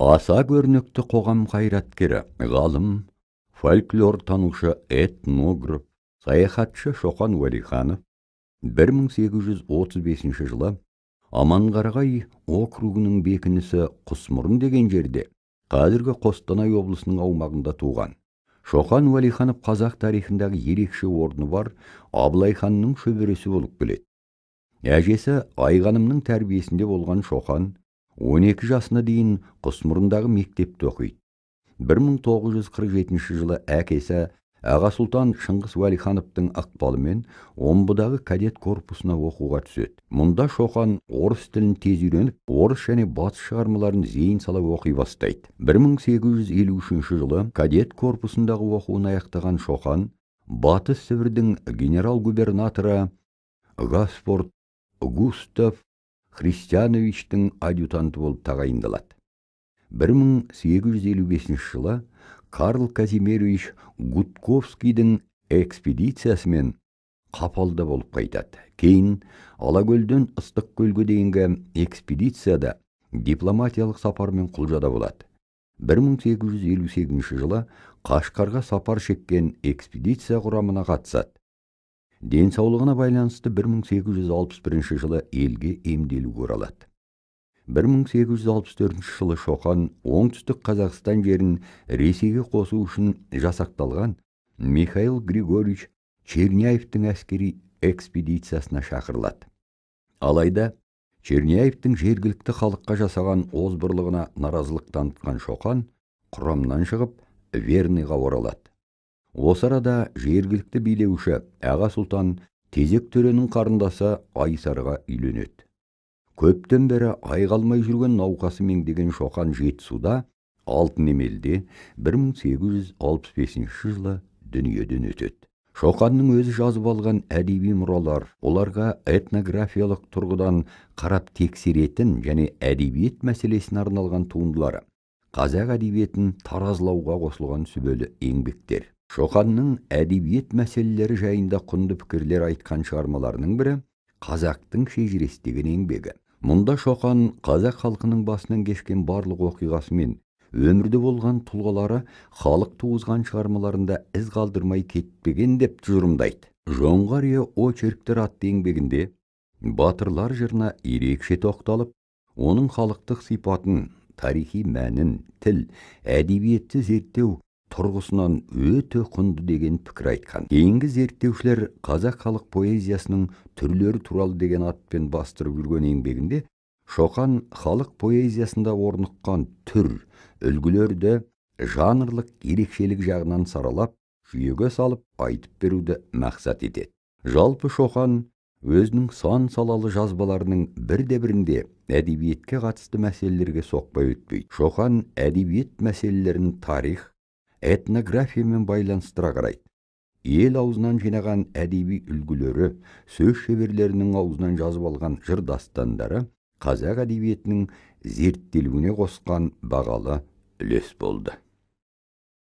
Аса көрнекті қоғам қайраткері, ғалым, фольклор танушы, этнограф, саяхатшы Шоқан Уәлиханов 1835 жылы Аманқарағай округінің бекінісі Құсмұрын деген жерде, қазіргі Қостанай облысының аумағында туған. Шоқан Уәлиханов қазақ тарихындағы ерекше орны бар Абылай ханның шөбересі болып келеді. Әжесі Айғанымның тәрбиесінде болған Шоқан 12 жасына дейін Құсмұрындағы мектепте оқиды. 1947 жылы әкесі Аға Сұлтан Шыңғыс Уәлихановтың ықпалымен Омбыдағы кадет корпусына оқуға түседі. Мұнда Шоқан орыс тілін тез үйреніп, орыс және батыс шығармаларын зейін сала оқи бастайды. 1853 жылы кадет корпусындағы оқуын аяқтаған Шоқан Батыс Сібірдің генерал-губернаторы Гаспорт Густав Христиановичтің адъютанты болып тағайындалады. 1855 жылы Карл Казимирович Гудковскийдің экспедициясымен Қапалда болып қайтады. Кейін Алакөлден Ыстықкөлге дейінгі экспедицияда дипломатиялық сапармен Құлжада болады. 1858 жылы Қашқарға сапар шеккен экспедиция құрамына қатысады. Денсаулығына байланысты 1861 жылы елге емделуге оралады. 1864 жылы Шоқан оңтүстік Қазақстан жерін Ресейге қосу үшін жасақталған Михаил Григорьевич Черняевтің әскери экспедициясына шақырылады. Алайда Черняевтің жергілікті халыққа жасаған озбырлығына наразылық танытқан Шоқан құрамнан шығып Верныйға оралады. Осы арада жергілікті билеуші Аға Сұлтан Тезек төренің қарындасы Айсарға үйленеді. Көптен бері айғалмай жүрген науқасы меңдеген Шоқан Жетісуда, Алтын Емелде 1865 жылы дүниеден өтеді. Шоқанның өзі жазып алған әдеби мұралар, оларға этнографиялық тұрғыдан қарап тексеретін және әдебиет мәселесіне арналған туындылары, қазақ әдебиетін таразылауға қосылған сүбелі еңбектер. Шоқанның әдебиет мәселелері жайында құнды пікірлер айтқан шығармаларының бірі Қазақтың шежіресі деген еңбегі. Мұнда Шоқан қазақ халқының басынан кешкен барлық оқиғасы мен өмірде болған тұлғалары халық туғызған шығармаларында із қалдырмай кетпеген деп тұжырымдайды. Жоңғария очерктер атты еңбегінде батырлар жырына ерекше тоқталып, оның халықтық сипатын, тарихи мәнін, тіл, әдебиетті зерттеу тұрғысынан өте құнды деген пікір айтқан. Кейінгі зерттеушілер қазақ халық поэзиясының түрлері туралы деген атпен бастырып жүрген еңбегінде Шоқан халық поэзиясында орныққан түр, үлгілерді жанрлық ерекшелік жағынан саралап, жүйеге салып айтып беруді мақсат етеді. Жалпы Шоқан өзінің сан салалы жазбаларының бірде-бірінде әдебиетке қатысты мәселелерге соқпай өтпейді. Шоқан әдебиет мәселелерін тарих, этнографиямен байланыстыра қарайды. Ел аузынан жинаған әдеби үлгілері, сөз шеберлерінің аузынан жазып алған жыр дастандары қазақ әдебиетінің зерттелуіне қосқан бағалы үлес болды.